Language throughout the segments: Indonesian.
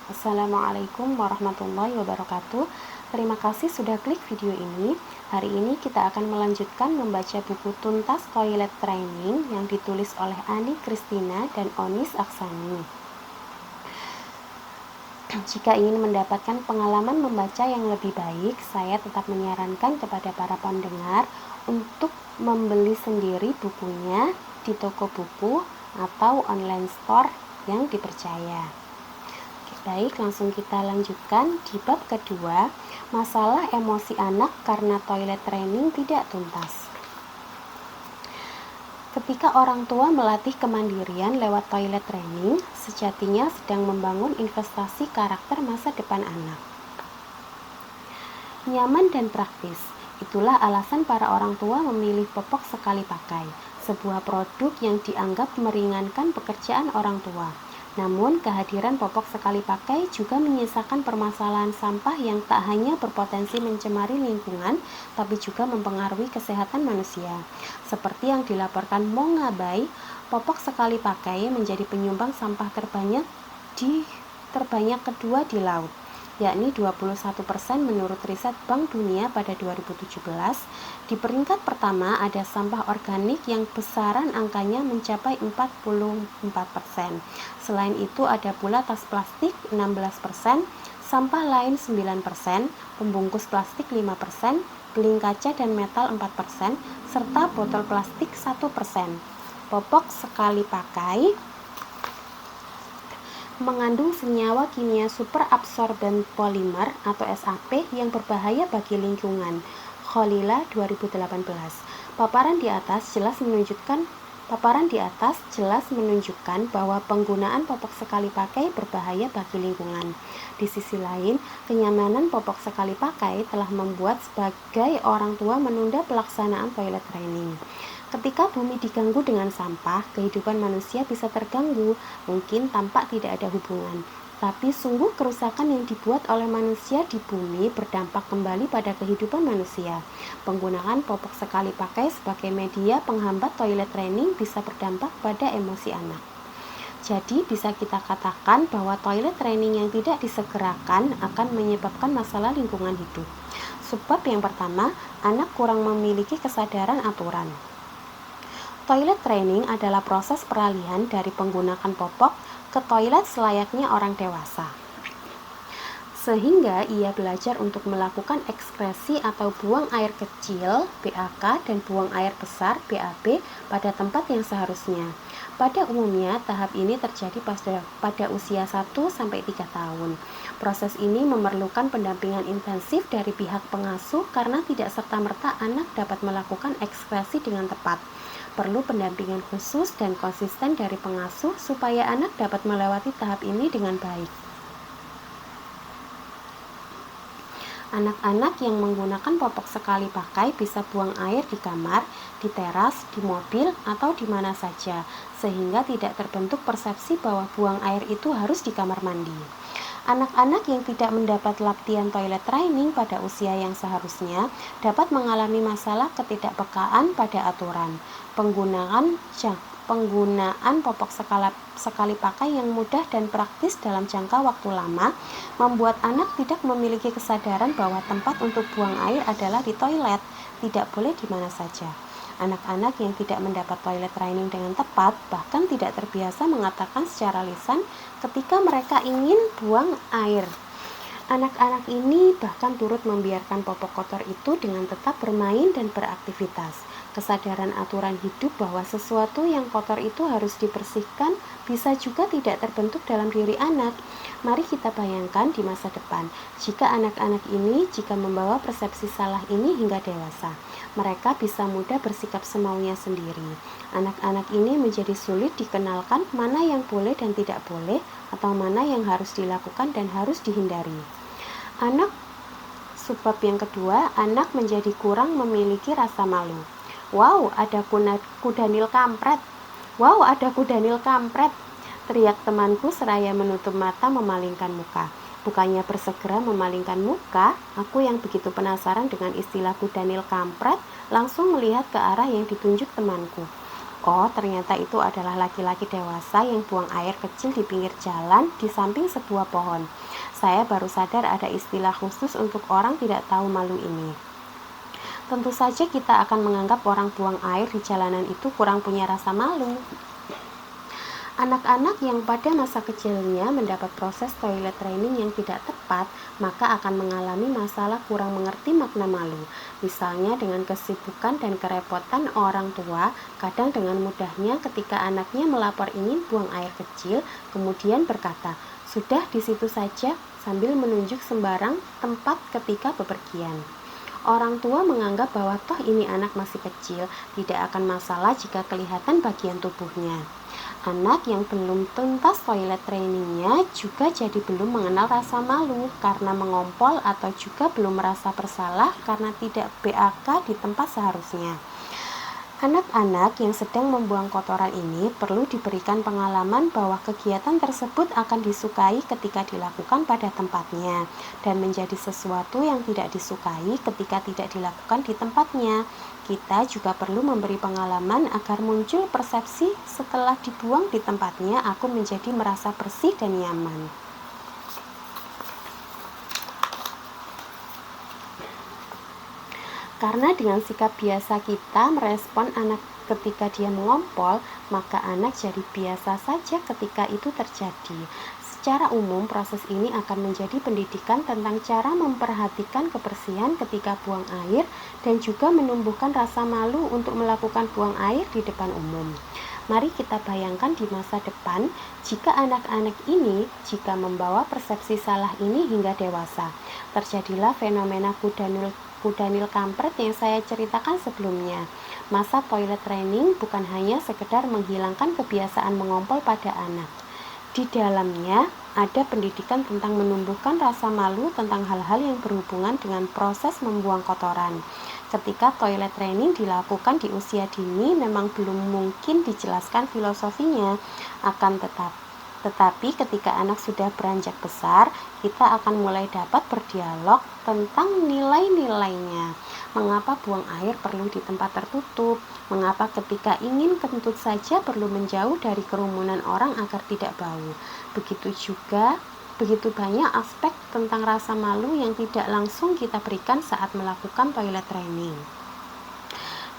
Assalamualaikum warahmatullahi wabarakatuh. Terima kasih sudah klik video ini. Hari ini kita akan melanjutkan membaca buku Tuntas Toilet Training yang ditulis oleh Ani Kristina dan Onis Aksani. Jika ingin mendapatkan pengalaman membaca yang lebih baik, saya tetap menyarankan kepada para pendengar untuk membeli sendiri bukunya di toko buku atau online store yang dipercaya. Baik, langsung kita lanjutkan di bab kedua, masalah emosi anak karena toilet training tidak tuntas. Ketika orang tua melatih kemandirian lewat toilet training, sejatinya sedang membangun investasi karakter masa depan anak. Nyaman dan praktis, itulah alasan para orang tua memilih popok sekali pakai, sebuah produk yang dianggap meringankan pekerjaan orang tua. Namun, kehadiran popok sekali pakai juga menyisakan permasalahan sampah yang tak hanya berpotensi mencemari lingkungan, tapi juga mempengaruhi kesehatan manusia. Seperti yang dilaporkan Mongabai, popok sekali pakai menjadi penyumbang sampah terbanyak kedua di laut, yakni 21% menurut riset Bank Dunia pada 2017. Di peringkat pertama ada sampah organik yang besaran angkanya mencapai 44%. Selain itu ada pula tas plastik 16%, sampah lain 9%, pembungkus plastik 5%, beling kaca dan metal 4%, serta botol plastik 1%. Popok sekali pakai mengandung senyawa kimia superabsorben polimer atau SAP yang berbahaya bagi lingkungan. Kholila 2018. Paparan di atas jelas menunjukkan bahwa penggunaan popok sekali pakai berbahaya bagi lingkungan. Di sisi lain, kenyamanan popok sekali pakai telah membuat sebagai orang tua menunda pelaksanaan toilet training. Ketika bumi diganggu dengan sampah, kehidupan manusia bisa terganggu, mungkin tampak tidak ada hubungan. Tapi sungguh kerusakan yang dibuat oleh manusia di bumi berdampak kembali pada kehidupan manusia. Penggunaan popok sekali pakai sebagai media penghambat toilet training bisa berdampak pada emosi anak. Jadi bisa kita katakan bahwa toilet training yang tidak disegerakan akan menyebabkan masalah lingkungan hidup. Sebab yang pertama, anak kurang memiliki kesadaran aturan. Toilet training adalah proses peralihan dari penggunaan popok ke toilet selayaknya orang dewasa. Sehingga ia belajar untuk melakukan ekskresi atau buang air kecil (BAK) dan buang air besar (BAB) pada tempat yang seharusnya. Pada umumnya, tahap ini terjadi pada usia 1-3 tahun. Proses ini memerlukan pendampingan intensif dari pihak pengasuh karena tidak serta-merta anak dapat melakukan ekskresi dengan tepat. Perlu pendampingan khusus dan konsisten dari pengasuh supaya anak dapat melewati tahap ini dengan baik. Anak-anak yang menggunakan popok sekali pakai bisa buang air di kamar, di teras, di mobil, atau di mana saja, sehingga tidak terbentuk persepsi bahwa buang air itu harus di kamar mandi. Anak-anak yang tidak mendapat latihan toilet training pada usia yang seharusnya dapat mengalami masalah ketidakpekaan pada aturan. Penggunaan popok sekali pakai yang mudah dan praktis dalam jangka waktu lama membuat anak tidak memiliki kesadaran bahwa tempat untuk buang air adalah di toilet, tidak boleh di mana saja. Anak-anak yang tidak mendapat toilet training dengan tepat bahkan tidak terbiasa mengatakan secara lisan ketika mereka ingin buang air. Anak-anak ini bahkan turut membiarkan popok kotor itu dengan tetap bermain dan beraktivitas. Kesadaran aturan hidup bahwa sesuatu yang kotor itu harus dibersihkan bisa juga tidak terbentuk dalam diri anak. Mari kita bayangkan di masa depan, jika anak-anak ini membawa persepsi salah ini hingga dewasa. Mereka bisa mudah bersikap semaunya sendiri. Anak-anak ini menjadi sulit dikenalkan mana yang boleh dan tidak boleh, atau mana yang harus dilakukan dan harus dihindari. Sebab yang kedua, anak menjadi kurang memiliki rasa malu. Wow, ada kudanil kampret. Wow, ada kudanil kampret. Teriak temanku seraya menutup mata memalingkan muka. Bukannya bersegera memalingkan muka, aku yang begitu penasaran dengan istilah kudanil kampret langsung melihat ke arah yang ditunjuk temanku. Oh, ternyata itu adalah laki-laki dewasa yang buang air kecil di pinggir jalan di samping sebuah pohon. Saya baru sadar ada istilah khusus untuk orang tidak tahu malu ini. Tentu saja kita akan menganggap orang buang air di jalanan itu kurang punya rasa malu. Anak-anak yang pada masa kecilnya mendapat proses toilet training yang tidak tepat, maka akan mengalami masalah kurang mengerti makna malu. Misalnya dengan kesibukan dan kerepotan orang tua, kadang dengan mudahnya ketika anaknya melapor ingin buang air kecil, kemudian berkata, "Sudah di situ saja," sambil menunjuk sembarang tempat ketika bepergian. Orang tua menganggap bahwa toh ini anak masih kecil, tidak akan masalah jika kelihatan bagian tubuhnya. Anak yang belum tuntas toilet trainingnya juga jadi belum mengenal rasa malu karena mengompol atau juga belum merasa bersalah karena tidak BAK di tempat seharusnya. Anak-anak yang sedang membuang kotoran ini perlu diberikan pengalaman bahwa kegiatan tersebut akan disukai ketika dilakukan pada tempatnya dan menjadi sesuatu yang tidak disukai ketika tidak dilakukan di tempatnya. Kita juga perlu memberi pengalaman agar muncul persepsi setelah dibuang di tempatnya aku menjadi merasa bersih dan nyaman. Karena dengan sikap biasa kita merespon anak ketika dia mengompol, maka anak jadi biasa saja ketika itu terjadi. Secara umum, proses ini akan menjadi pendidikan tentang cara memperhatikan kebersihan ketika buang air dan juga menumbuhkan rasa malu untuk melakukan buang air di depan umum. Mari kita bayangkan di masa depan, jika anak-anak ini jika membawa persepsi salah ini hingga dewasa. Terjadilah fenomena kudanil kampret yang saya ceritakan sebelumnya. Masa toilet training bukan hanya sekedar menghilangkan kebiasaan mengompol pada anak. Di dalamnya ada pendidikan tentang menumbuhkan rasa malu tentang hal-hal yang berhubungan dengan proses membuang kotoran. Ketika toilet training dilakukan di usia dini memang belum mungkin dijelaskan filosofinya, tetapi ketika anak sudah beranjak besar, kita akan mulai dapat berdialog tentang nilai-nilainya. Mengapa buang air perlu di tempat tertutup? Mengapa ketika ingin kentut saja perlu menjauh dari kerumunan orang agar tidak bau? Begitu banyak aspek tentang rasa malu yang tidak langsung kita berikan saat melakukan toilet training.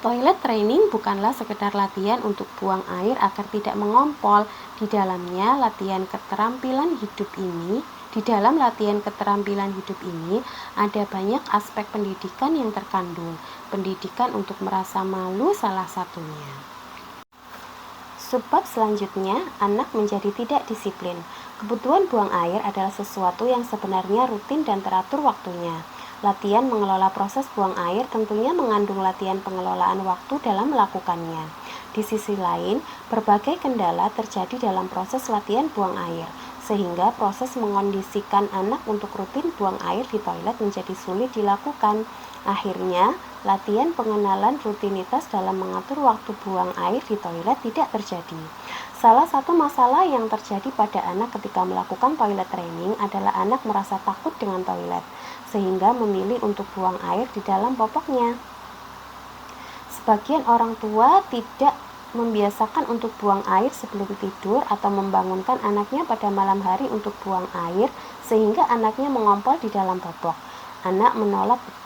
Toilet training bukanlah sekedar latihan untuk buang air agar tidak mengompol. Di dalam latihan keterampilan hidup ini ada banyak aspek pendidikan yang terkandung. Pendidikan untuk merasa malu salah satunya. Subbab selanjutnya, anak menjadi tidak disiplin. Kebutuhan buang air adalah sesuatu yang sebenarnya rutin dan teratur waktunya. Latihan mengelola proses buang air tentunya mengandung latihan pengelolaan waktu dalam melakukannya. Di sisi lain, berbagai kendala terjadi dalam proses latihan buang air, sehingga proses mengondisikan anak untuk rutin buang air di toilet menjadi sulit dilakukan. Akhirnya, latihan pengenalan rutinitas dalam mengatur waktu buang air di toilet tidak terjadi. Salah satu masalah yang terjadi pada anak ketika melakukan toilet training adalah anak merasa takut dengan toilet, sehingga memilih untuk buang air di dalam popoknya. Sebagian orang tua tidak membiasakan untuk buang air sebelum tidur atau membangunkan anaknya pada malam hari untuk buang air, sehingga anaknya mengompol di dalam popok. Anak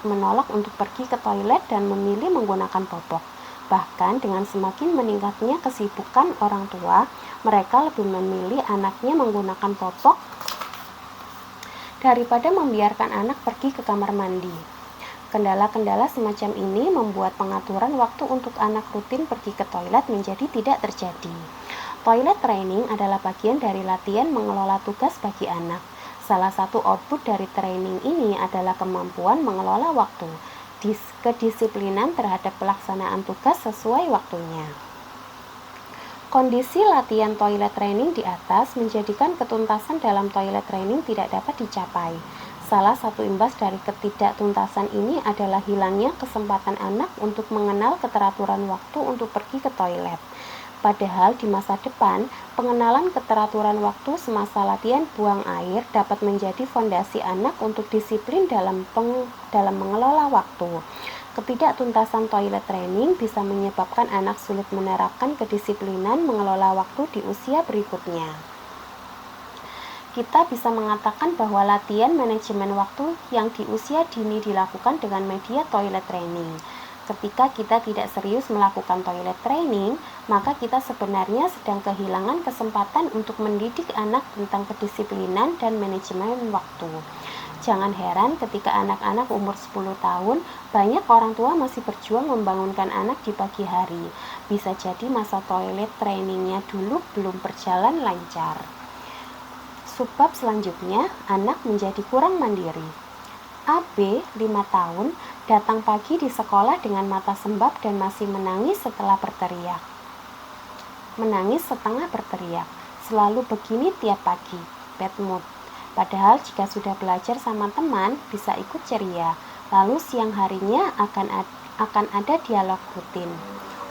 menolak untuk pergi ke toilet dan memilih menggunakan popok. Bahkan dengan semakin meningkatnya kesibukan orang tua, mereka lebih memilih anaknya menggunakan popok daripada membiarkan anak pergi ke kamar mandi. Kendala-kendala semacam ini membuat pengaturan waktu untuk anak rutin pergi ke toilet menjadi tidak terjadi. Toilet training adalah bagian dari latihan mengelola tugas bagi anak. Salah satu output dari training ini adalah kemampuan mengelola waktu, kedisiplinan terhadap pelaksanaan tugas sesuai waktunya. Kondisi latihan toilet training di atas menjadikan ketuntasan dalam toilet training tidak dapat dicapai. Salah satu imbas dari ketidaktuntasan ini adalah hilangnya kesempatan anak untuk mengenal keteraturan waktu untuk pergi ke toilet. Padahal di masa depan, pengenalan keteraturan waktu semasa latihan buang air dapat menjadi fondasi anak untuk disiplin dalam mengelola waktu. Ketidaktuntasan toilet training bisa menyebabkan anak sulit menerapkan kedisiplinan mengelola waktu di usia berikutnya. Kita bisa mengatakan bahwa latihan manajemen waktu yang di usia dini dilakukan dengan media toilet training. Ketika kita tidak serius melakukan toilet training, maka kita sebenarnya sedang kehilangan kesempatan untuk mendidik anak tentang kedisiplinan dan manajemen waktu. Jangan heran ketika anak-anak umur 10 tahun, banyak orang tua masih berjuang membangunkan anak di pagi hari. Bisa jadi masa toilet trainingnya dulu belum berjalan lancar. Subbab selanjutnya, anak menjadi kurang mandiri. AB, 5 tahun, datang pagi di sekolah dengan mata sembab dan masih menangis setengah berteriak. Selalu begini tiap pagi, bad mood. Padahal jika sudah belajar sama teman, bisa ikut ceria. Lalu siang harinya akan ada dialog rutin.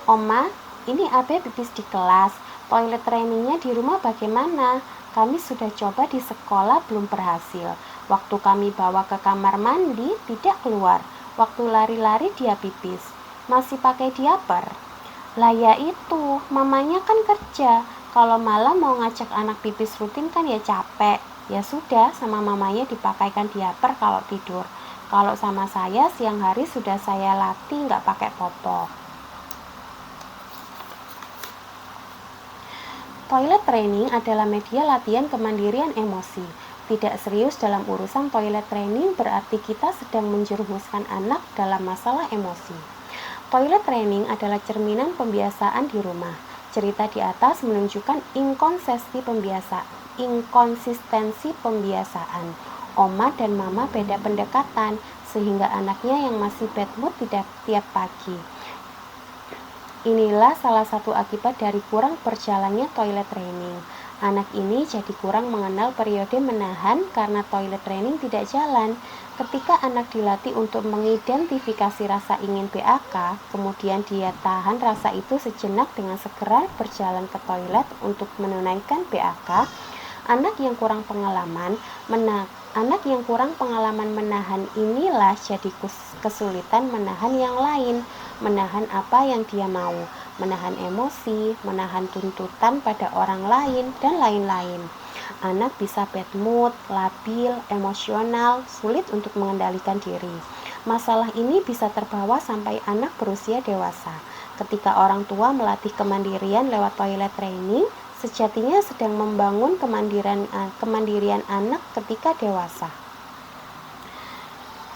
Oma, ini AB pipis di kelas, toilet trainingnya di rumah bagaimana? Kami sudah coba di sekolah belum berhasil. Waktu kami bawa ke kamar mandi tidak keluar. Waktu lari-lari dia pipis. Masih pakai diaper. Lah ya itu, mamanya kan kerja. Kalau malam mau ngajak anak pipis rutin kan ya capek. Ya sudah, sama mamanya dipakaikan diaper kalau tidur. Kalau sama saya siang hari sudah saya latih nggak pakai popok. Toilet training adalah media latihan kemandirian emosi. Tidak serius dalam urusan toilet training berarti kita sedang menjerumuskan anak dalam masalah emosi. Toilet training adalah cerminan pembiasaan di rumah. Cerita di atas menunjukkan inkonsistensi pembiasaan. Oma dan mama beda pendekatan, sehingga anaknya yang masih bad mood tidak tiap pagi. Inilah salah satu akibat dari kurang berjalannya toilet training. Anak ini jadi kurang mengenal periode menahan karena toilet training tidak jalan. Ketika anak dilatih untuk mengidentifikasi rasa ingin BAK, kemudian dia tahan rasa itu sejenak dengan segera berjalan ke toilet untuk menunaikan BAK, anak yang kurang pengalaman menahan inilah jadi kesulitan menahan yang lain, menahan apa yang dia mau, menahan emosi, menahan tuntutan pada orang lain, dan lain-lain. Anak bisa bad mood, labil, emosional, sulit untuk mengendalikan diri. Masalah ini bisa terbawa sampai anak berusia dewasa. Ketika orang tua melatih kemandirian lewat toilet training, sejatinya sedang membangun kemandirian anak ketika dewasa.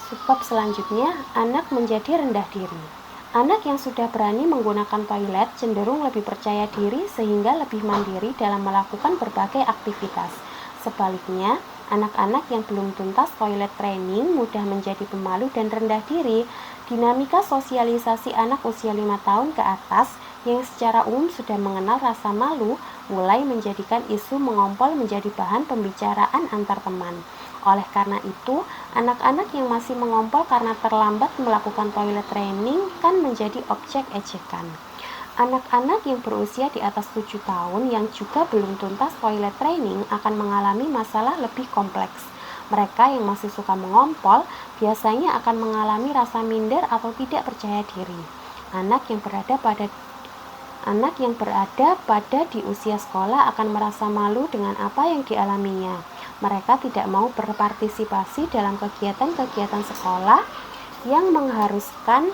Subbab selanjutnya, anak menjadi rendah diri. Anak yang sudah berani menggunakan toilet cenderung lebih percaya diri sehingga lebih mandiri dalam melakukan berbagai aktivitas. Sebaliknya, anak-anak yang belum tuntas toilet training mudah menjadi pemalu dan rendah diri. Dinamika sosialisasi anak usia 5 tahun ke atas yang secara umum sudah mengenal rasa malu mulai menjadikan isu mengompol menjadi bahan pembicaraan antar teman. Oleh karena itu, anak-anak yang masih mengompol karena terlambat melakukan toilet training kan menjadi objek ejekan. Anak-anak yang berusia di atas 7 tahun yang juga belum tuntas toilet training akan mengalami masalah lebih kompleks. Mereka yang masih suka mengompol biasanya akan mengalami rasa minder atau tidak percaya diri. Anak yang berada pada di usia sekolah akan merasa malu dengan apa yang dialaminya. Mereka tidak mau berpartisipasi dalam kegiatan-kegiatan sekolah yang mengharuskan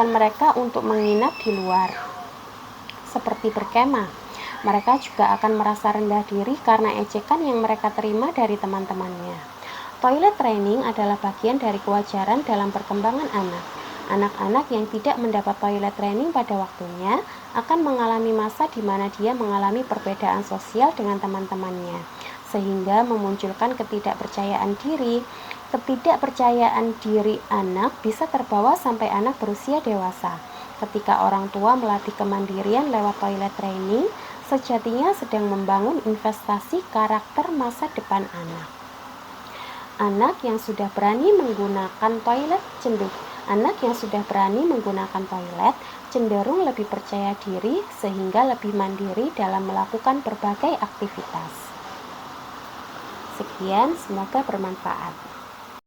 mereka untuk menginap di luar, seperti berkemah. Mereka juga akan merasa rendah diri karena ejekan yang mereka terima dari teman-temannya. Toilet training adalah bagian dari kewajaran dalam perkembangan anak. Anak-anak yang tidak mendapat toilet training pada waktunya akan mengalami masa di mana dia mengalami perbedaan sosial dengan teman-temannya, sehingga memunculkan ketidakpercayaan diri. Ketidakpercayaan diri anak bisa terbawa sampai anak berusia dewasa. Ketika orang tua melatih kemandirian lewat toilet training, sejatinya sedang membangun investasi karakter masa depan anak. Anak yang sudah berani menggunakan toilet cenderung lebih percaya diri sehingga lebih mandiri dalam melakukan berbagai aktivitas. Sekian, semoga bermanfaat.